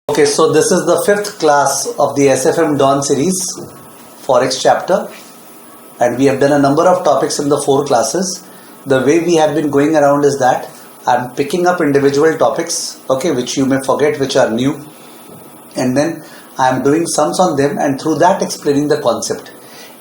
Okay, so this is the fifth class of the SFM Dawn series, Forex chapter, and we have done a number of topics in the 4 classes. The way we have been going around is that I'm picking up individual topics, okay, which you may forget, which are new, and then I'm doing sums on them and through that explaining the concept.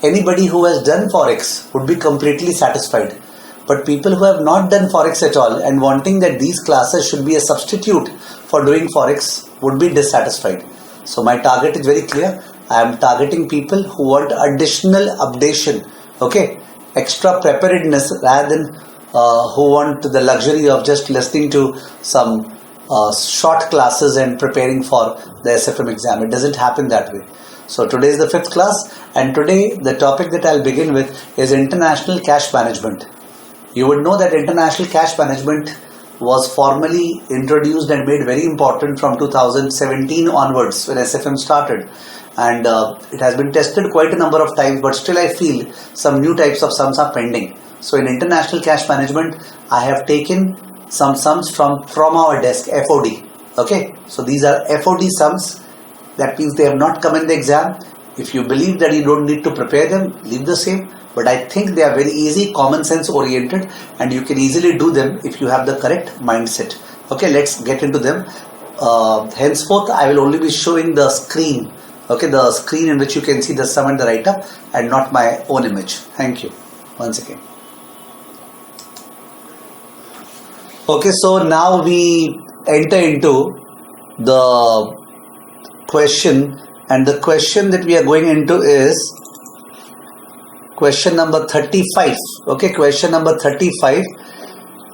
Anybody who has done Forex would be completely satisfied. But people who have not done Forex at all and wanting that these classes should be a substitute for doing Forex would be dissatisfied. So my target is very clear. I am targeting people who want additional updation, okay, extra preparedness rather than who want the luxury of just listening to some short classes and preparing for the SFM exam. It doesn't happen that way. So today is the 5th class, and today the topic that I'll begin with is international cash management. You would know that international cash management was formally introduced and made very important from 2017 onwards when SFM started, and it has been tested quite a number of times, but still I feel some new types of sums are pending. So in international cash management, I have taken some sums from our desk, FOD. Okay, so these are FOD sums. That means they have not come in the exam. If you believe that you don't need to prepare them, leave the same. But I think they are very easy, common sense oriented, and you can easily do them if you have the correct mindset. Okay, let's get into them. Henceforth, I will only be showing the screen. Okay, the screen in which you can see the sum and the write-up, and not my own image. Thank you. Once again. Okay, so now we enter into the question, and the question that we are going into is question number 35. Okay, question number 35.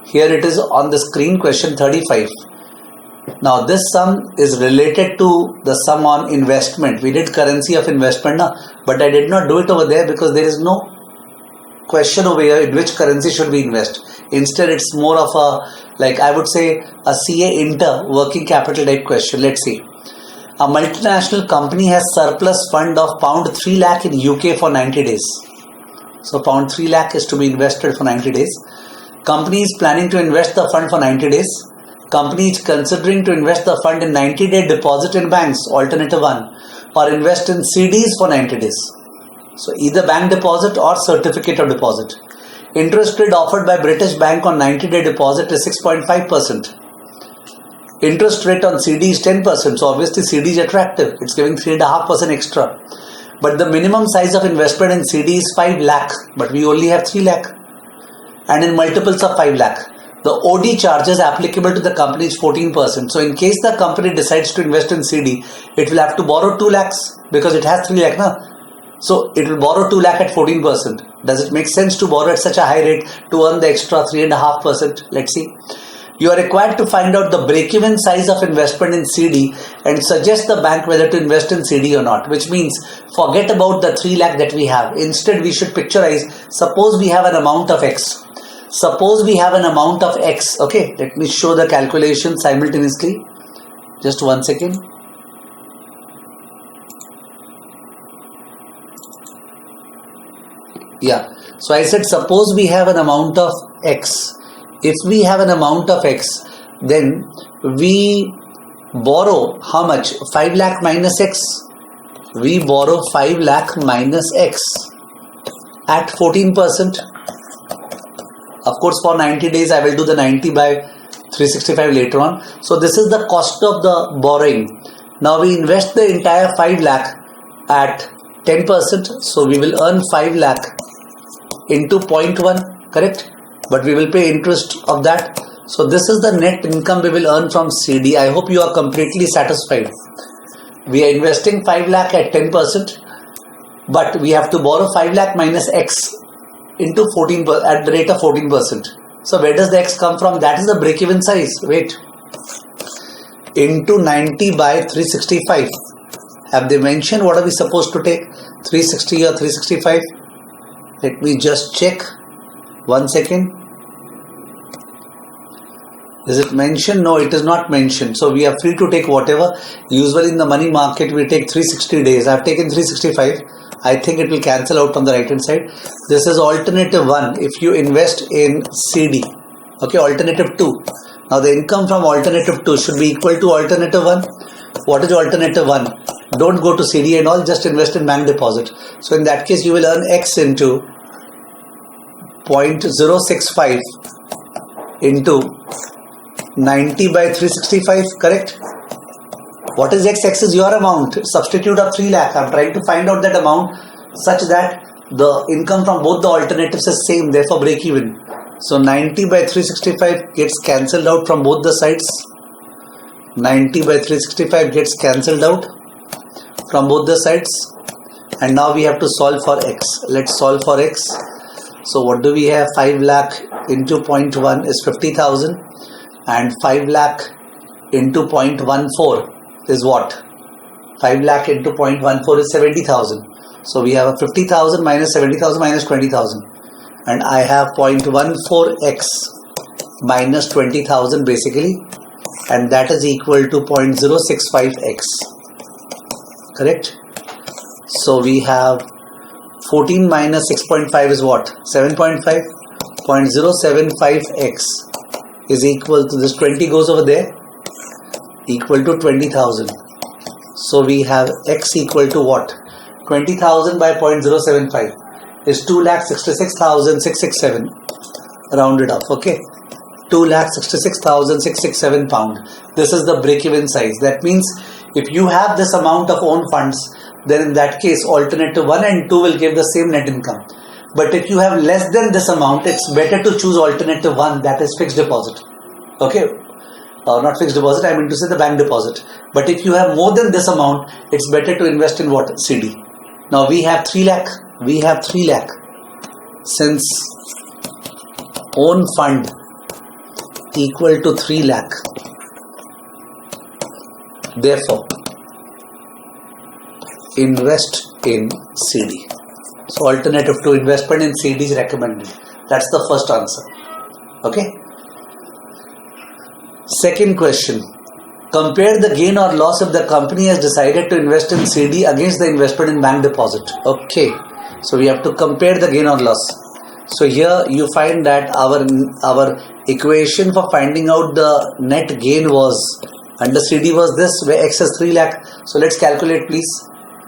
Here it is on the screen, question 35. Now this sum is related to the sum on investment. We did currency of investment now, but I did not do it over there because there is no question over here in which currency should we invest. Instead, it's more of a, like I would say, a CA inter working capital type question. Let's see. A multinational company has surplus fund of £3 lakh in UK for 90 days. So £3 lakh is to be invested for 90 days. Company is planning to invest the fund for 90 days. Company is considering to invest the fund in 90-day deposit in banks, alternative 1, or invest in CDs for 90 days. So either bank deposit or certificate of deposit. Interest rate offered by British Bank on 90-day deposit is 6.5%. Interest rate on CD is 10%. So obviously CD is attractive. It's giving 3.5% extra. But the minimum size of investment in CD is 5 lakh, but we only have 3 lakh, and in multiples of 5 lakh. The OD charges applicable to the company is 14%. So in case the company decides to invest in CD, it will have to borrow 2 lakhs because it has 3 lakh now. So it will borrow 2 lakh at 14%. Does it make sense to borrow at such a high rate to earn the extra 3.5%? Let's see. You are required to find out the break-even size of investment in CD and suggest the bank whether to invest in CD or not, which means forget about the 3 lakh that we have. Instead, we should picturize, suppose we have an amount of X. Suppose we have an amount of X. Okay, let me show the calculation simultaneously. Just 1 second. Yeah, so I said suppose we have an amount of X. If we have an amount of X, then we borrow how much? 5 lakh minus X. We borrow 5 lakh minus X at 14%. Of course, for 90 days, I will do the 90 by 365 later on. So this is the cost of the borrowing. Now we invest the entire 5 lakh at 10%. So we will earn 5 lakh into 0.1, correct? But we will pay interest of that. So this is the net income we will earn from CD. I hope you are completely satisfied. We are investing 5 lakh at 10%, but we have to borrow 5 lakh minus X into 14% at the rate of 14%. So where does the X come from? That is the break-even size. Wait. Into 90 by 365. Have they mentioned what are we supposed to take? 360 or 365? Let me just check. 1 second. Is it mentioned? No, it is not mentioned. So we are free to take whatever. Usually in the money market, we take 360 days. I have taken 365. I think it will cancel out on the right hand side. This is alternative 1. If you invest in CD. Okay, alternative 2. Now the income from alternative 2 should be equal to alternative 1. What is alternative 1? Don't go to CD and all, just invest in bank deposit. So in that case, you will earn X into 0.065 into 90 by 365, correct? What is X? X is your amount. Substitute of 3 lakh. I'm trying to find out that amount such that the income from both the alternatives is same, therefore break even. So 90 by 365 gets cancelled out from both the sides. 90 by 365 gets cancelled out from both the sides. And now we have to solve for X. Let's solve for X. So what do we have? 5 lakh into 0.1 is 50,000. And 5 lakh into 0.14 is what? 5 lakh into 0.14 is 70,000. So we have a 50,000 minus 70,000 minus 20,000. And I have 0.14x minus 20,000 basically. And that is equal to 0.065x. Correct? So we have 14 minus 6.5 is what? 7.5. 0.075x is equal to this. 20 goes over there. Equal to 20,000. So we have x equal to what? 20,000 by 0.075 is 2,66,667 rounded off. Okay, 2,66,667 pound. This is the break-even size. That means if you have this amount of own funds, then in that case alternative 1 and 2 will give the same net income. But if you have less than this amount, it's better to choose alternative 1, that is fixed deposit. Okay, not fixed deposit, I mean to say the bank deposit. But if you have more than this amount, it's better to invest in what? CD. Now we have 3 lakh. We have 3 lakh. Since own fund equal to 3 lakh, therefore invest in CD. So alternative to investment in CD is recommended. That's the first answer. Okay. Second question. Compare the gain or loss if the company has decided to invest in CD against the investment in bank deposit. Okay. So we have to compare the gain or loss. So here you find that our equation for finding out the net gain was under CD was this, where X is 3 lakh. So let's calculate please.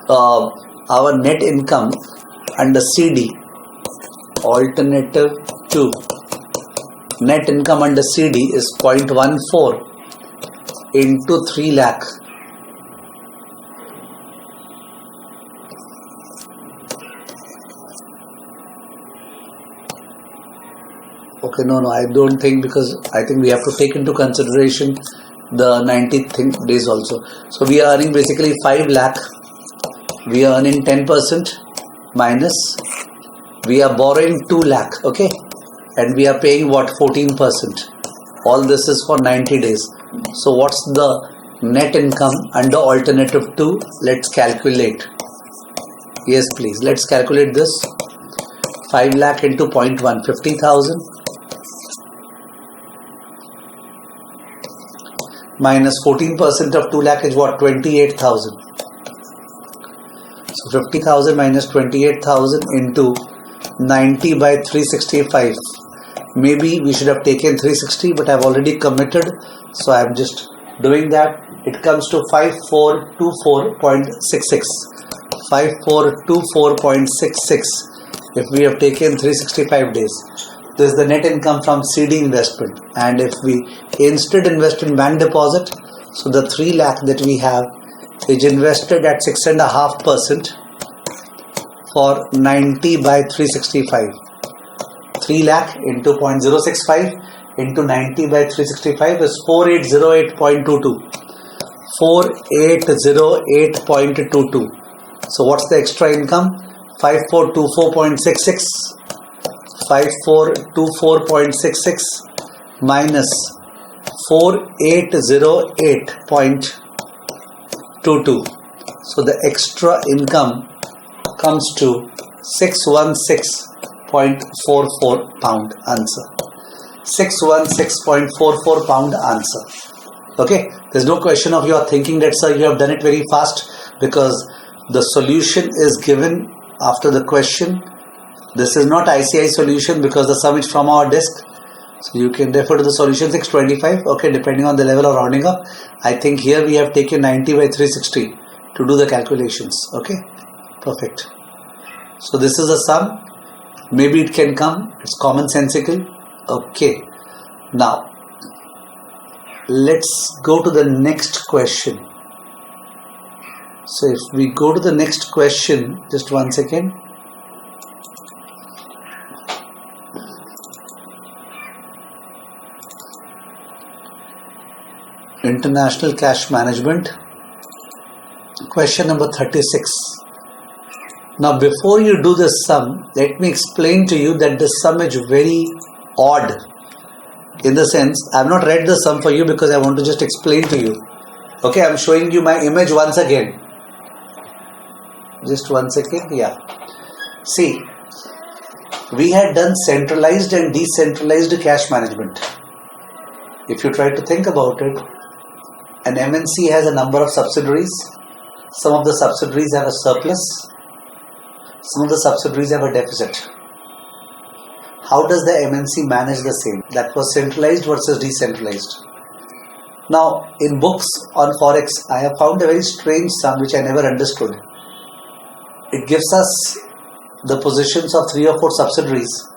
Our net income under CD, alternative 2, net income under CD is 0.14 into 3 lakh. Okay, no, I don't think, because I think we have to take into consideration the 90 days also. So we are earning basically 5 lakh. We are earning 10% minus, we are borrowing 2 lakh, okay, and we are paying what? 14%. All this is for 90 days. So what's the net income under alternative 2? Let's calculate. Yes please, let's calculate this. 5 lakh into 0.1, 50,000 minus 14% of 2 lakh is what? 28,000. So 50,000 minus 28,000 into 90 by 365. Maybe we should have taken 360, but I've already committed, so I'm just doing that. It comes to 5424.66. 5424.66 if we have taken 365 days. This is the net income from CD investment. And if we instead invest in bank deposit, so the 3 lakh that we have is invested at 6.5% for 90 by 365. 3 lakh into 0.065 into 90 by 365 is 4808.22. 4808.22. So what's the extra income? 5424.66. 5424.66 minus 4808.22. So the extra income comes to 616.44 pound answer. 616.44 pound answer. Okay, there's no question of your thinking that sir you have done it very fast, because the solution is given after the question. This is not ICI solution because the sum is from our desk. So you can refer to the solution 625. Okay, depending on the level of rounding up. I think here we have taken 90 by 360 to do the calculations. Okay, perfect. So this is a sum. Maybe it can come. It's commonsensical. Okay. Now, let's go to the next question. So if we go to the next question, just one second. International cash management. Question number 36. Now before you do this sum, let me explain to you that this sum is very odd. In the sense, I have not read the sum for you because I want to just explain to you. Okay, I am showing you my image once again. Just one second, yeah. See, we had done centralized and decentralized cash management. If you try to think about it, an MNC has a number of subsidiaries. Some of the subsidiaries have a surplus. Some of the subsidiaries have a deficit. How does the MNC manage the same? That was centralized versus decentralized. Now, in books on Forex, I have found a very strange sum which I never understood. It gives us the positions of 3 or 4 subsidiaries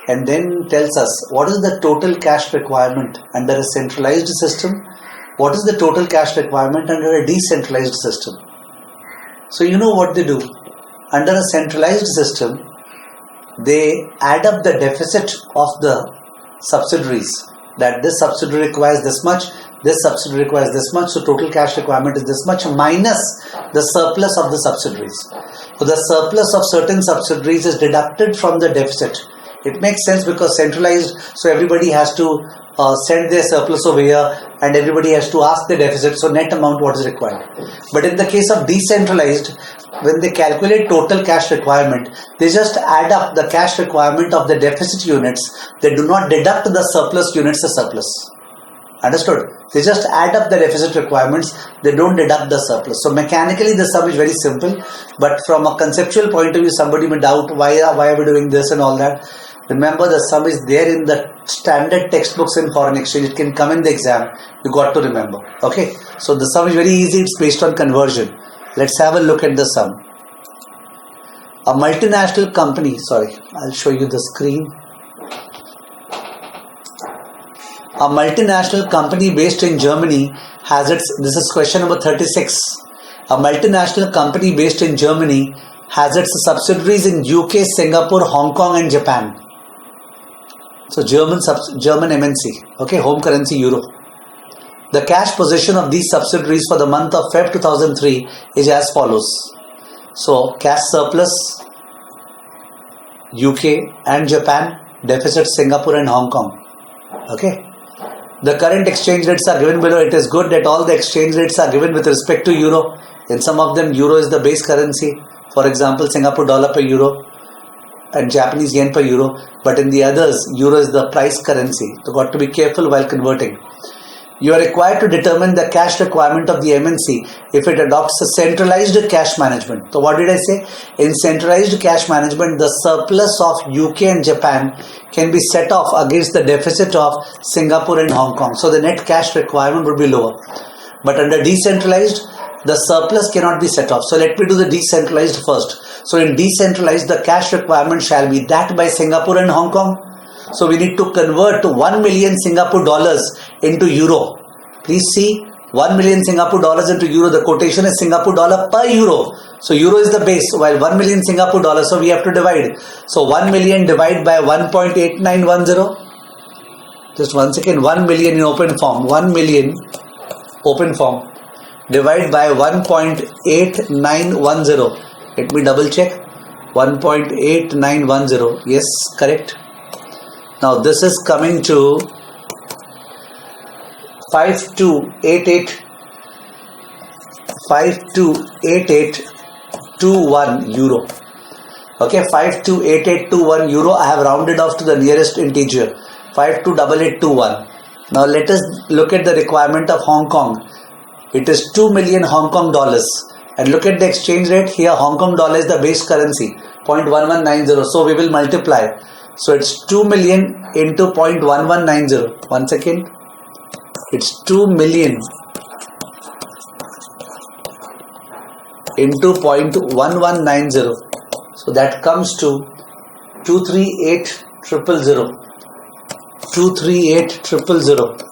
and then tells us what is the total cash requirement under a centralized system, what is the total cash requirement under a decentralized system. So you know what they do. Under a centralized system, they add up the deficit of the subsidiaries, that this subsidiary requires this much, this subsidiary requires this much, so total cash requirement is this much minus the surplus of the subsidiaries. So the surplus of certain subsidiaries is deducted from the deficit. It makes sense because centralized, so everybody has to send their surplus over here and everybody has to ask the deficit, so net amount what is required. But in the case of decentralized, when they calculate total cash requirement, they just add up the cash requirement of the deficit units. They do not deduct the surplus units as surplus. Understood? They just add up the deficit requirements. They don't deduct the surplus. So mechanically the sum is very simple, but from a conceptual point of view, somebody may doubt why are we doing this and all that. Remember, the sum is there in the standard textbooks in foreign exchange. It can come in the exam. You got to remember. Okay. So the sum is very easy. It's based on conversion. Let's have a look at the sum. A multinational company, I'll show you the screen. A multinational company based in Germany has its, this is question number 36. A multinational company based in Germany has its subsidiaries in UK, Singapore, Hong Kong and Japan. So German MNC, okay, home currency euro. The cash position of these subsidiaries for the month of Feb 2003 is as follows. So cash surplus, UK and Japan, deficit Singapore and Hong Kong. Okay. The current exchange rates are given below. It is good that all the exchange rates are given with respect to euro. In some of them, euro is the base currency. For example, Singapore dollar per euro and Japanese yen per euro. But in the others, euro is the price currency. So got to be careful while converting. You are required to determine the cash requirement of the MNC if it adopts a centralized cash management. So what did I say? In centralized cash management, the surplus of UK and Japan can be set off against the deficit of Singapore and Hong Kong. So the net cash requirement would be lower. But under decentralized, the surplus cannot be set off. So let me do the decentralized first. So in decentralized, the cash requirement shall be that by Singapore and Hong Kong. So we need to convert 1 million Singapore dollars into euro. Please see, 1 million Singapore dollars into euro. The quotation is Singapore dollar per euro. So euro is the base, while 1 million Singapore dollars. So we have to divide. So 1 million divided by 1.8910. Just one second. 1 million in open form. 1 million open form. Divide by 1.8910. Let me double check. 1.8910. Yes, correct. Now this is coming to 528821 euro. Okay, 528821 euro. I have rounded off to the nearest integer. 528821. Now let us look at the requirement of Hong Kong. It is 2 million Hong Kong dollars. And look at the exchange rate here. Hong Kong dollar is the base currency, 0.1190. So we will multiply. So it's 2 million into 0.1190. 1 second. It's 2 million into 0.1190. So that comes to 238,000. 238,000.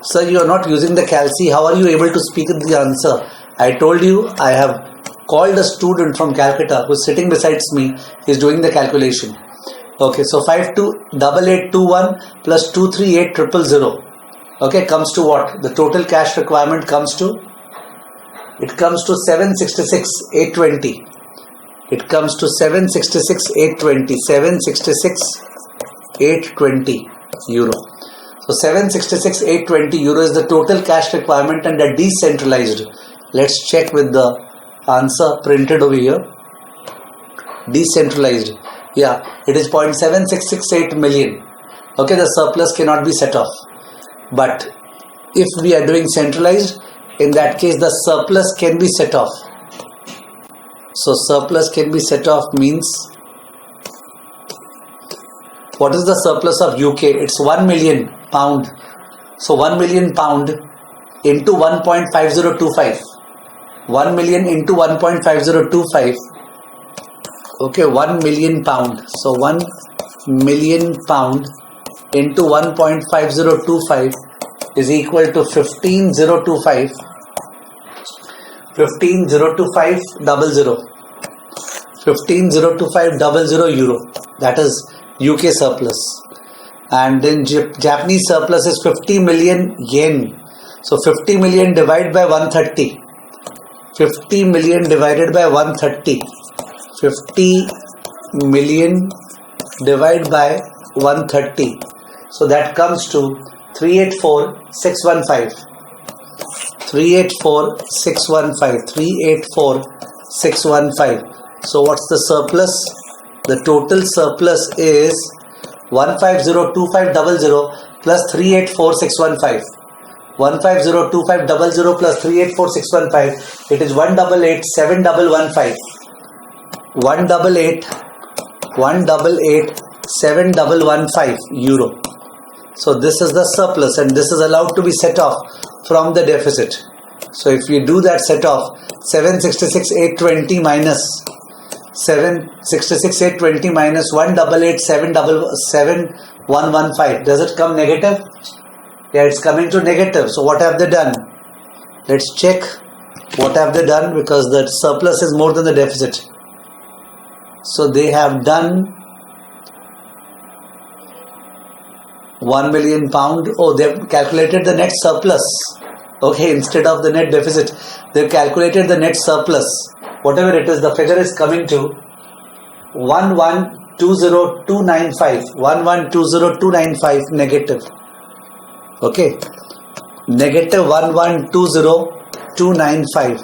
Sir, you are not using the calci. How are you able to speak the answer? I told you I have called a student from Calcutta who is sitting beside me. He is doing the calculation. Okay, so 528821 plus 238,000. Okay, comes to what? The total cash requirement comes to? It comes to 766,820. It comes to 766,820. 766,820 euro. So 766,820 euro is the total cash requirement and the decentralized. Let's check with the answer printed over here. Decentralized. Yeah, it is 0.7668 million. Okay, the surplus cannot be set off. But if we are doing centralized, in that case the surplus can be set off. So surplus can be set off means, what is the surplus of UK? It's 1 million pound. So 1 million pound into 1.5025. 1 million into 1.5025. Okay, 1 million pound. So 1 million pound into 1.5025 is equal to 15,025. 15,025,00. 15,025,00 euro. That is UK surplus. And then Japanese surplus is 50 million yen. So 50 million divided by 130. 50 million divided by 130. 50 million divided by 130. So that comes to 384,615. 384,615. 384,615. So what's the surplus? The total surplus is 1502500 plus 384,615. 1502500 plus 384,615. It is 188,715. 188,715 euro. So this is the surplus and this is allowed to be set off from the deficit. So if you do that set off, 766,820 minus 766,820 minus 188,715. Does it come negative? Yeah, it's coming to negative. So what have they done? Let's check what have they done, because the surplus is more than the deficit. So they have done 1 million pound. Oh, they've calculated the net surplus. Okay, instead of the net deficit, they've calculated the net surplus. Whatever it is, the figure is coming to 1120295. 1120295 negative. Okay, negative 1120295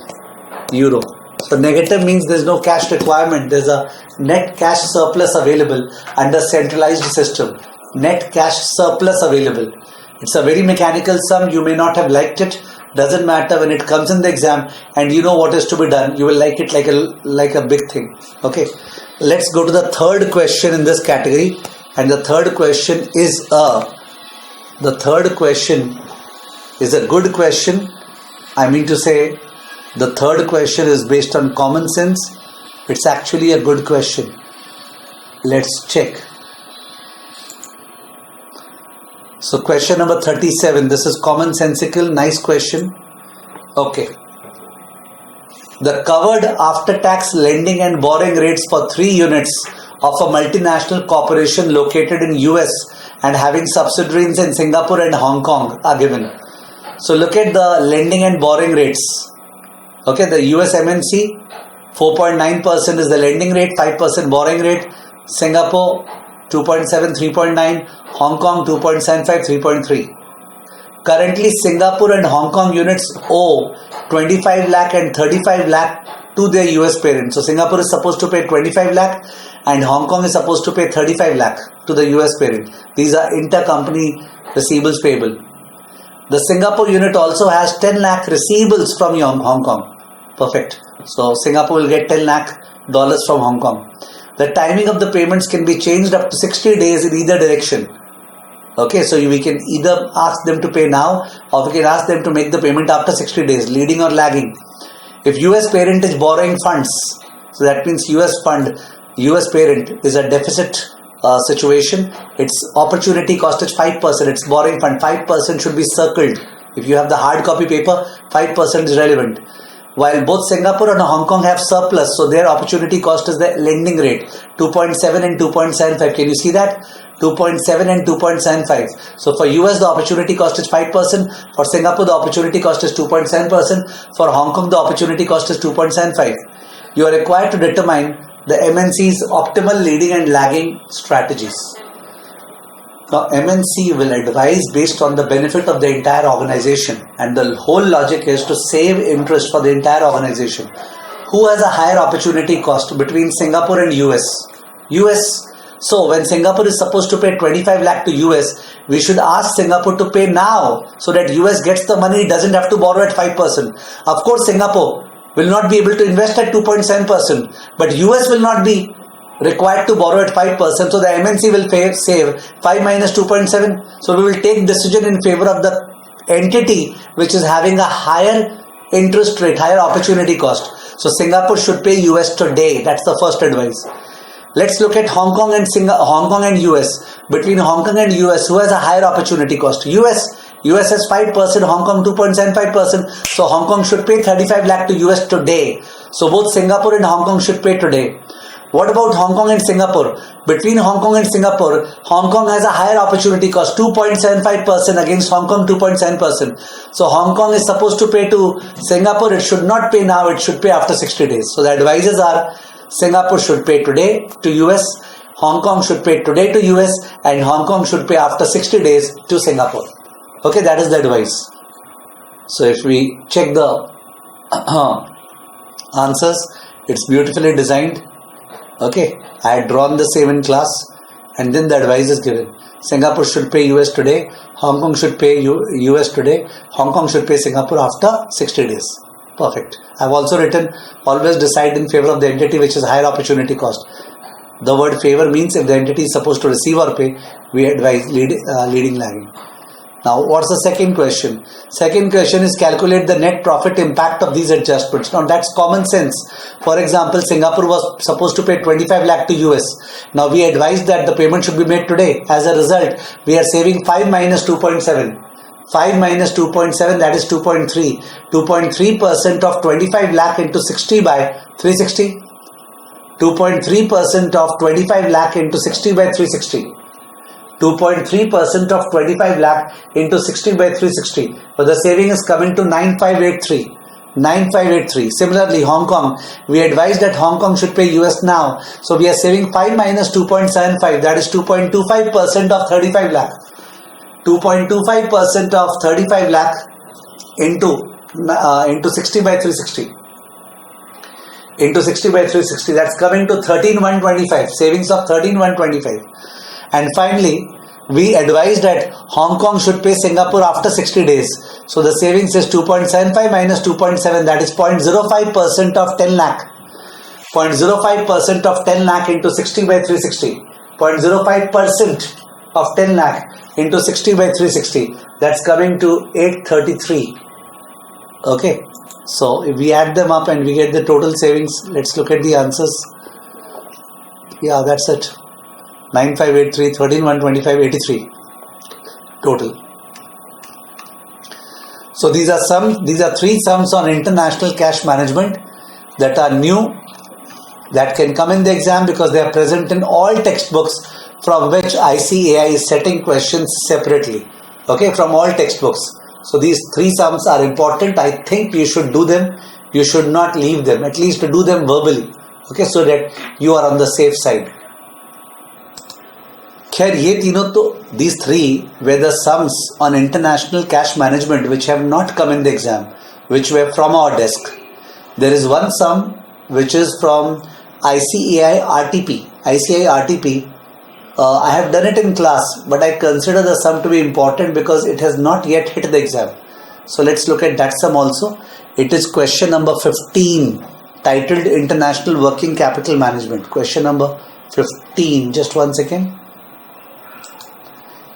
euro. So negative means there is no cash requirement. There is a net cash surplus available under centralized system. Net cash surplus available. It's a very mechanical sum. You may not have liked it. Doesn't matter. When it comes in the exam and you know what is to be done, you will like it like a big thing. Okay. Let's go to the third question in this category. And the third question is a good question. I mean to say, the third question is based on common sense. It's actually a good question. Let's check. So question number 37. This is commonsensical. Nice question. Okay. The covered after-tax lending and borrowing rates for 3 units of a multinational corporation located in US and having subsidiaries in Singapore and Hong Kong are given. So look at the lending and borrowing rates. Okay, the US MNC 4.9% is the lending rate, 5% borrowing rate. Singapore 2.7, 3.9. Hong Kong 2.75, 3.3. Currently Singapore and Hong Kong units owe 25 lakh and 35 lakh to their US parent. So Singapore is supposed to pay 25 lakh and Hong Kong is supposed to pay 35 lakh to the US parent. These are intercompany receivables payable. The Singapore unit also has 10 lakh receivables from Hong Kong. Perfect. So Singapore will get 10 lakh dollars from Hong Kong. The timing of the payments can be changed up to 60 days in either direction. Okay, so we can either ask them to pay now, or we can ask them to make the payment after 60 days, leading or lagging. If US parent is borrowing funds, so that means US parent is a deficit situation, its opportunity cost is 5%, its borrowing fund, 5% should be circled. If you have the hard copy paper, 5% is relevant. While both Singapore and Hong Kong have surplus, so their opportunity cost is the lending rate, 2.7 and 2.75. Can you see that? 2.7 and 2.75. So for US, the opportunity cost is 5%. For Singapore, the opportunity cost is 2.7%. For Hong Kong, the opportunity cost is 2.75. You are required to determine the MNC's optimal leading and lagging strategies. Now, MNC will advise based on the benefit of the entire organization, and the whole logic is to save interest for the entire organization. Who has a higher opportunity cost between Singapore and US? So when Singapore is supposed to pay 25 lakh to US, we should ask Singapore to pay now so that US gets the money, doesn't have to borrow at 5%. Of course, Singapore will not be able to invest at 2.7%, but US will not be required to borrow at 5%, so the MNC will save 5 minus 2.7. So we will take decision in favor of the entity which is having a higher interest rate, higher opportunity cost. So Singapore should pay US today. That's the first advice. Let's look at Hong Kong and US. Between Hong Kong and US, who has a higher opportunity cost? US has 5%, Hong Kong 2.75%. So Hong Kong should pay 35 lakh to US today. So both Singapore and Hong Kong should pay today. What about Hong Kong and Singapore? Between Hong Kong and Singapore, Hong Kong has a higher opportunity cost, 2.75% against Hong Kong 2.7%. So Hong Kong is supposed to pay to Singapore. It should not pay now, it should pay after 60 days. So the advices are Singapore should pay today to US, Hong Kong should pay today to US, and Hong Kong should pay after 60 days to Singapore. Okay, that is the advice. So if we check the answers, it's beautifully designed. Okay, I had drawn the same in class, and then the advice is given. Singapore should pay US today, Hong Kong should pay US today, Hong Kong should pay Singapore after 60 days. Perfect. I've also written, always decide in favor of the entity which is higher opportunity cost. The word favor means if the entity is supposed to receive or pay, we advise leading lagging. Now, what's the second question? Second question is calculate the net profit impact of these adjustments. Now, that's common sense. For example, Singapore was supposed to pay 25 lakh to US. Now, we advised that the payment should be made today. As a result, we are saving 5 minus 2.7. 5 minus 2.7, that is 2.3. 2.3% of 25 lakh into 60 by 360. 2.3% of 25 lakh into 60 by 360. 2.3% of 25 lakh into 60 by 360. So the saving is coming to 9583. 9583. Similarly, Hong Kong, we advised that Hong Kong should pay US now. So we are saving 5 minus 2.75, that is 2.25% of 35 lakh. 2.25% of 35 lakh into 60 by 360. Into 60 by 360, that's coming to 13,125. Savings of 13,125. And finally, we advised that Hong Kong should pay Singapore after 60 days. So the savings is 2.75 minus 2.7, that is 0.05% of 10 lakh. 0.05% of 10 lakh into 60 by 360. 0.05% of 10 lakh into 60 by 360. That's coming to 833. Okay. So if we add them up and we get the total savings, let's look at the answers. Yeah, that's it. 9583, 13,125, 83 total. So these are three sums on international cash management that are new, that can come in the exam because they are present in all textbooks from which ICAI is setting questions separately. Okay, from all textbooks. So these three sums are important. I think you should do them. You should not leave them. At least do them verbally. Okay, so that you are on the safe side. खैर ये तीनों तो these three were the sums on international cash management which have not come in the exam, which were from our desk. There is one sum which is from ICAI RTP. ICAI RTP. I have done it in class, but I consider the sum to be important because it has not yet hit the exam. So let's look at that sum also. It is question number 15. titled International Working Capital Management. Question number 15. Just one second.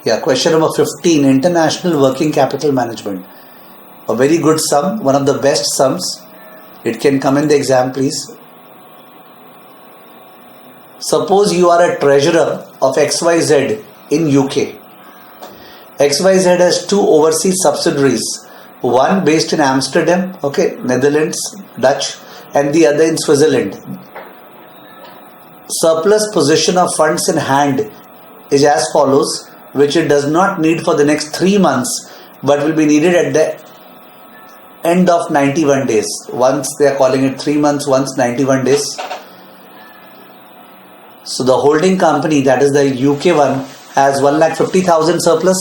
Yeah, question number 15. International Working Capital Management. A very good sum, one of the best sums. It can come in the exam, please. Suppose you are a treasurer of XYZ in UK. XYZ has two overseas subsidiaries. One based in Amsterdam, okay, Netherlands, Dutch, and the other in Switzerland. Surplus position of funds in hand is as follows, which it does not need for the next 3 months, but will be needed at the end of 91 days. Once they are calling it 3 months, once 91 days. So the holding company, that is the UK one, has 1,50,000 surplus.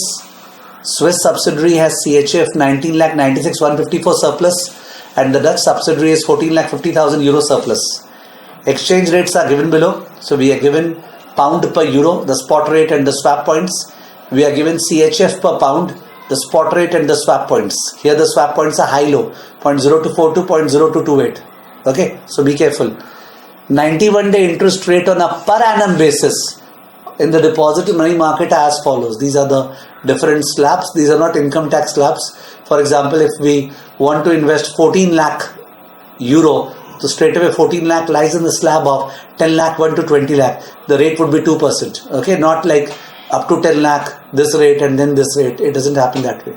Swiss subsidiary has CHF 19,96,154 surplus, and the Dutch subsidiary is 14,50,000 euro surplus. Exchange rates are given below. So we are given pound per euro, the spot rate and the swap points. We are given CHF per pound, the spot rate and the swap points. Here the swap points are high-low, 0.0242, 0.0228. Okay, so be careful. 91-day interest rate on a per annum basis in the deposit money market as follows. These are the different slabs. These are not income tax slabs. For example, if we want to invest 14 lakh euro, so straight away 14 lakh lies in the slab of 10 lakh 1 to 20 lakh. The rate would be 2%. Okay, not like up to 10 lakh this rate and then this rate. It doesn't happen that way.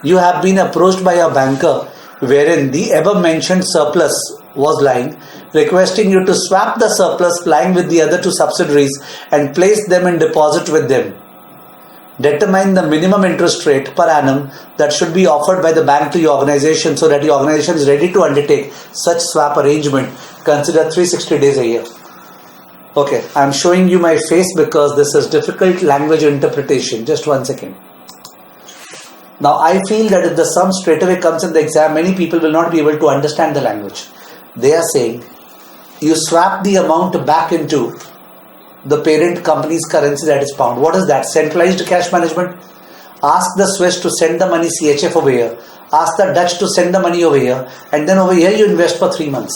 You have been approached by a banker wherein the above mentioned surplus was lying, requesting you to swap the surplus lying with the other two subsidiaries and place them in deposit with them. Determine the minimum interest rate per annum that should be offered by the bank to your organization so that your organization is ready to undertake such swap arrangement. Consider 360 days a year. Okay, I am showing you my face because this is difficult language interpretation. Just one second. Now I feel that if the sum straight away comes in the exam, many people will not be able to understand the language. They are saying you swap the amount back into the parent company's currency, that is pound. What is that? Centralized cash management. Ask the Swiss to send the money CHF over here. Ask the Dutch to send the money over here. And then over here you invest for 3 months.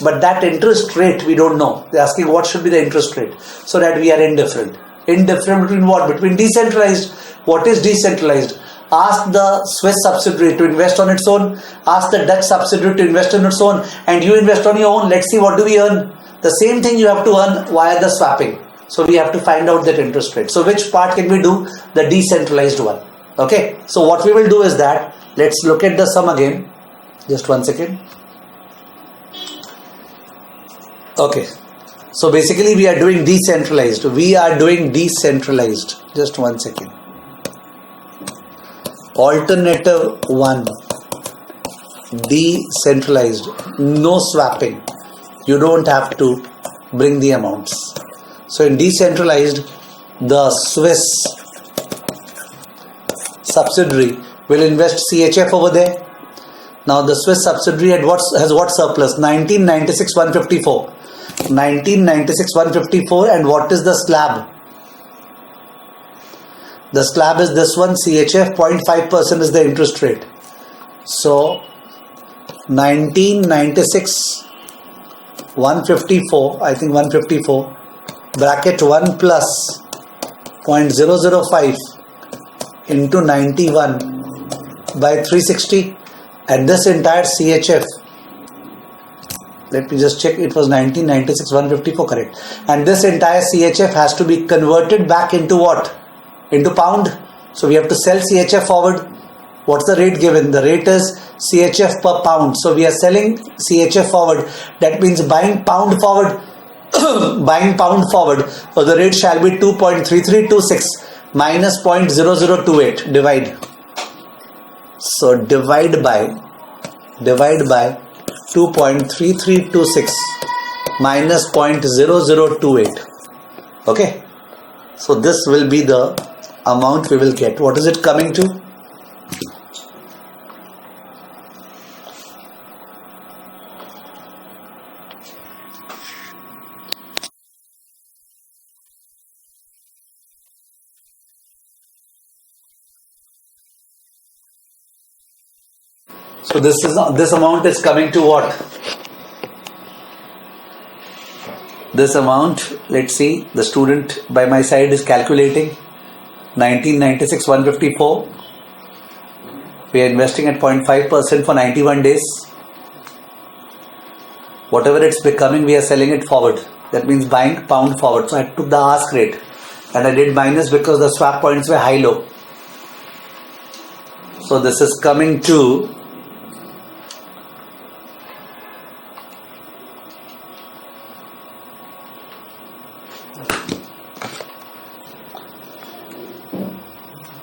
But that interest rate we don't know. They're asking what should be the interest rate. So that we are indifferent. Indifferent between what? Between decentralized. What is decentralized? Ask the Swiss subsidiary to invest on its own. Ask the Dutch subsidiary to invest on its own. And you invest on your own. Let's see what do we earn. The same thing you have to earn via the swapping. So we have to find out that interest rate. So which part can we do? The decentralized one. Okay. So what we will do is that, let's look at the sum again. Just one second. Okay. So basically we are doing decentralized. We are doing decentralized. Just one second. Alternative 1. Decentralized. No swapping. You don't have to bring the amounts. So in decentralized, the Swiss subsidiary will invest CHF over there. Now the Swiss subsidiary has what surplus? 1996,154. 1996,154, and what is the slab? The slab is this one, CHF, 0.5% is the interest rate. So 1996 154, I think 154, bracket 1 plus 0.005 into 91 by 360, and this entire CHF, let me just check, it was 1996 154, correct, and this entire CHF has to be converted back into what? Into pound. So we have to sell CHF forward. What's the rate given? The rate is CHF per pound. So we are selling CHF forward. That means buying pound forward. Buying pound forward. So the rate shall be 2.3326 minus 0.0028. Divide. So divide by 2.3326 minus 0.0028. Okay. So this will be the amount we will get. What is it coming to? So this amount is coming to what? This amount, let's see, the student by my side is calculating 1996 154. We are investing at 0.5% for 91 days. Whatever it's becoming, we are selling it forward. That means buying pound forward. So I took the ask rate and I did minus because the swap points were high-low. So this is coming to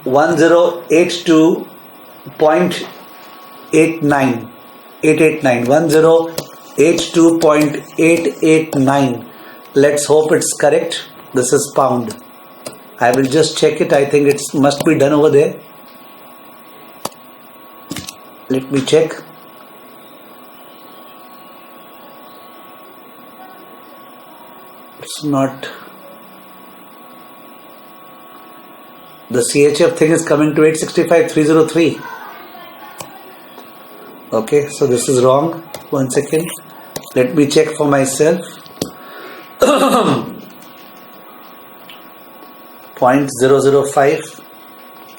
1082.889. Let's hope it's correct. This is pound. I will just check it. I think it must be done over there. Let me check. It's not. The CHF thing is coming to 865,303. Okay, so this is wrong. 1 second. Let me check for myself. 0.005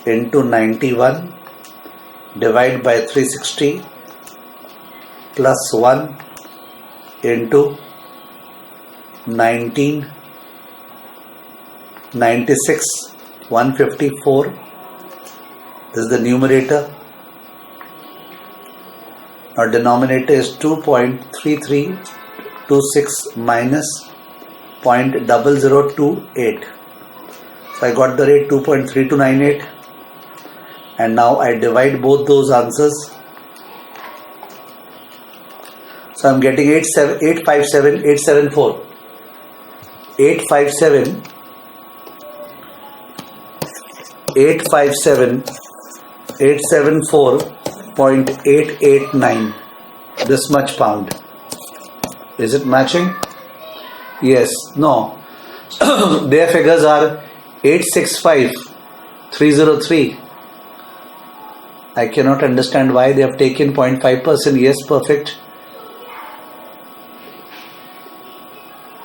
into 91 divide by 360 plus 1 into 1996 154 is the numerator. Our denominator is 2.3326 minus 0.0028. So I got the rate 2.3298, and now I divide both those answers. So I'm getting 857,874. 874.889. This much pound. Is it matching? Yes. No. Their figures are 865,303. I cannot understand why they have taken 0.5%. Yes, perfect.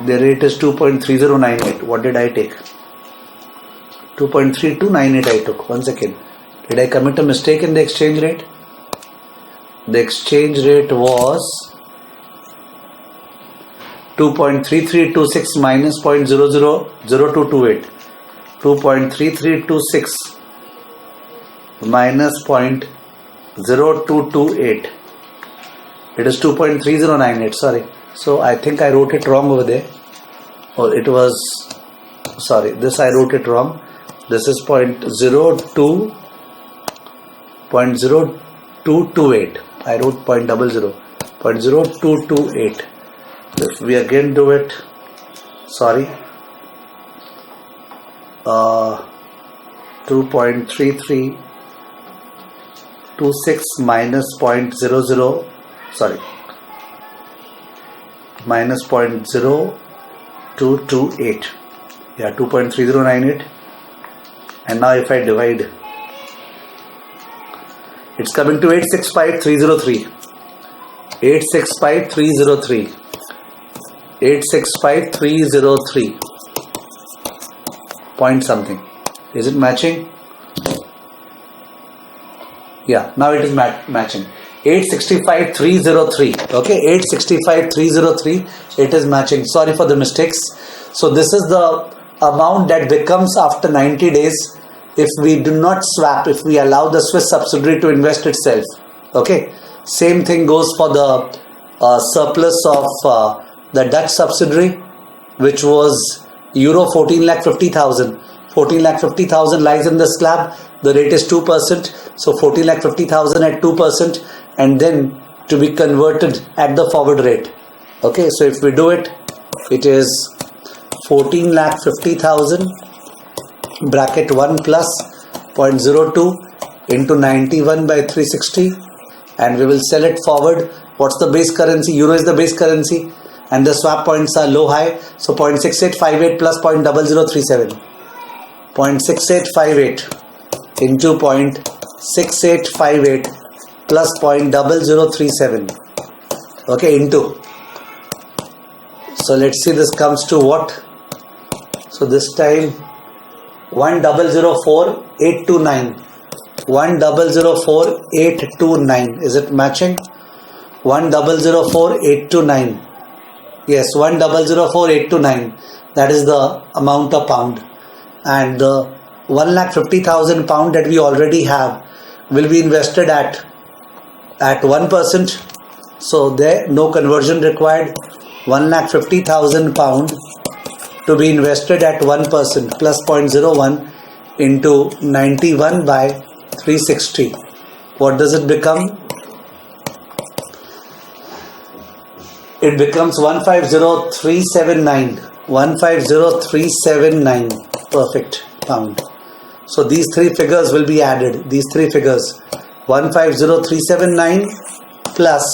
The rate is 2.3098. What did I take? 2.3298 I took. 1 second. Did I commit a mistake in the exchange rate? The exchange rate was 2.3326 minus 0.000228. 2.3326 minus 0.0228. It is 2.3098. Sorry. So I think I wrote it wrong over there. Or it was, sorry, this I wrote it wrong. This is 0.0228. I wrote 0.0228. If we again do it, sorry, 2.3326 minus 0.00, sorry, minus 0.0228. Yeah, 2.3098. And now if I divide, it's coming to 865,303. 865,303. 865,303. Point something. Is it matching? Yeah, now it is matching. 865,303. Okay, 865,303. It is matching. Sorry for the mistakes. So this is the amount that becomes after 90 days if we do not swap, if we allow the Swiss subsidiary to invest itself. Okay, same thing goes for the surplus of the Dutch subsidiary, which was euro 14,50,000. 14,50,000 lies in the slab. The rate is 2%. So 14,50,000 at 2%, and then to be converted at the forward rate. Okay, so if we do it, it is 14,50,000 bracket 1 plus 0.02 into 91 by 360, and we will sell it forward. What's the base currency? Euro is the base currency, and the swap points are low high. So 0.6858 plus 0.0037. 0.6858 into 0.6858 plus 0.0037. Okay, into. So let's see, this comes to what? So this time 1004829. 1004829. Is it matching? 1004829. Yes, 1004829. That is the amount of pound. And the 1,50,000 pound that we already have will be invested at 1%. So there no conversion required. 1,50,000 pound to be invested at 1% plus 0.01 into 91 by 360. What does it become? It becomes 150,379. 150,379. Perfect. Pound. So these three figures will be added. These three figures. 150,379 plus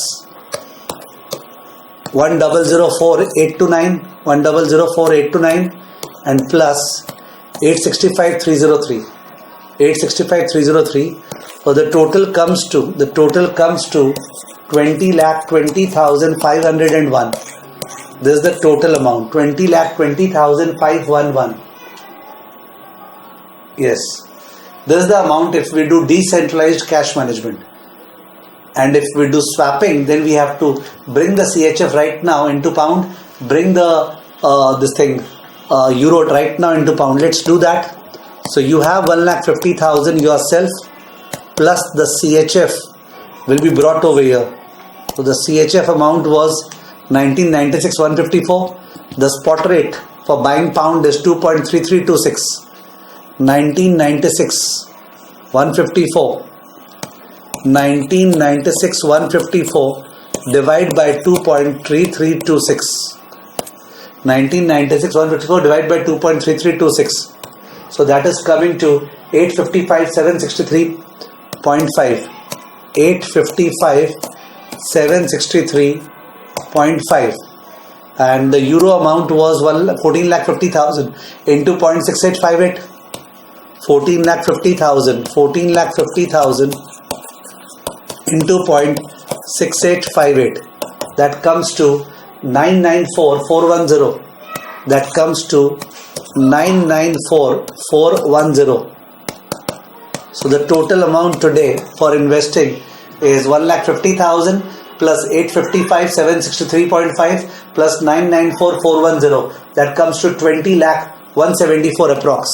1004829, 1004829 and plus 865,303. 865,303. So the total comes to 20,20,501. This is the total amount. 20,20,511. Yes. This is the amount if we do decentralized cash management. And if we do swapping, then we have to bring the CHF right now into pound, bring the euro right now into pound. Let's do that. So you have 1,50,000 yourself plus the CHF will be brought over here. So the CHF amount was 1996 154. The spot rate for buying pound is 2.3326. 1996 154. 1996 154 divide by 2.3326. 1996 154 divide by 2.3326. So that is coming to 855,763.5. 855,763.5. And the euro amount was 14,50,000 into 0.6858. 14,50,000 into 0.6858. That comes to 994,410. That comes to 994,410. So the total amount today for investing is 1,50,000 plus 855,763.5 plus 994,410. That comes to 20,174 approx.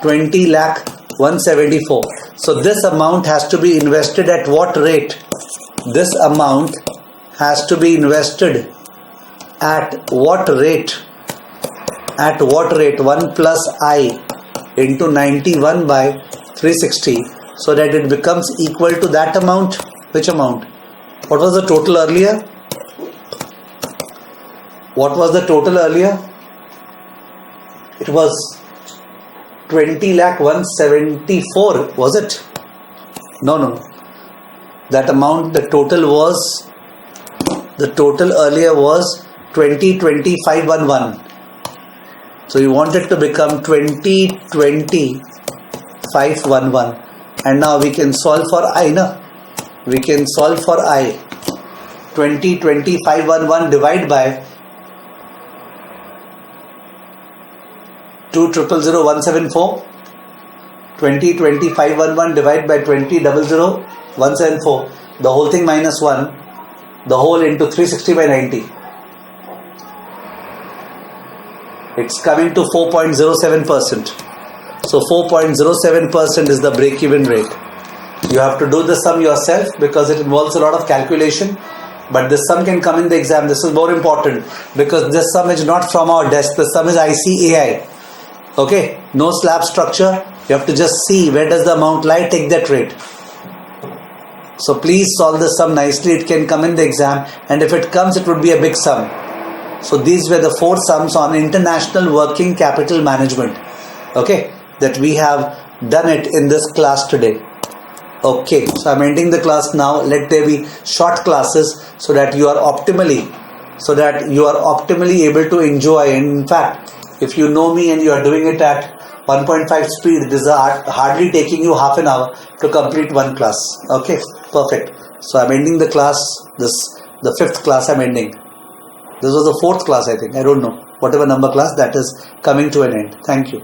20,174. So this amount has to be invested at what rate? This amount has to be invested at what rate? At what rate? 1 plus I into 91 by 360, so that it becomes equal to that amount. Which amount? What was the total earlier? What was the total earlier? It was 20,174, was it? No. That amount, the total earlier was 20,2511. So you want it to become 20,2511. And now we can solve for I, na? We can solve for I. 20,2511 divide by 2,000,174. 20,2511 divide by 20,000,174. The whole thing minus 1. The whole into 360 by 90. It's coming to 4.07%. So 4.07% is the break-even rate. You have to do the sum yourself because it involves a lot of calculation. But this sum can come in the exam. This is more important because this sum is not from our desk. The sum is ICAI. Okay, no slab structure. You have to just see where does the amount lie, take that rate. So please solve the sum nicely. It can come in the exam, and if it comes, it would be a big sum. So these were the 4 sums on international working capital management. Okay, that we have done it in this class today. Okay, so I'm ending the class now. Let there be short classes so that you are optimally able to enjoy. And in fact, if you know me and you are doing it at 1.5 speed, this is hardly taking you half an hour to complete one class. Okay, perfect. So I'm ending the class, the 5th class I'm ending. This was the 4th class, I think. I don't know. Whatever number class, that is coming to an end. Thank you.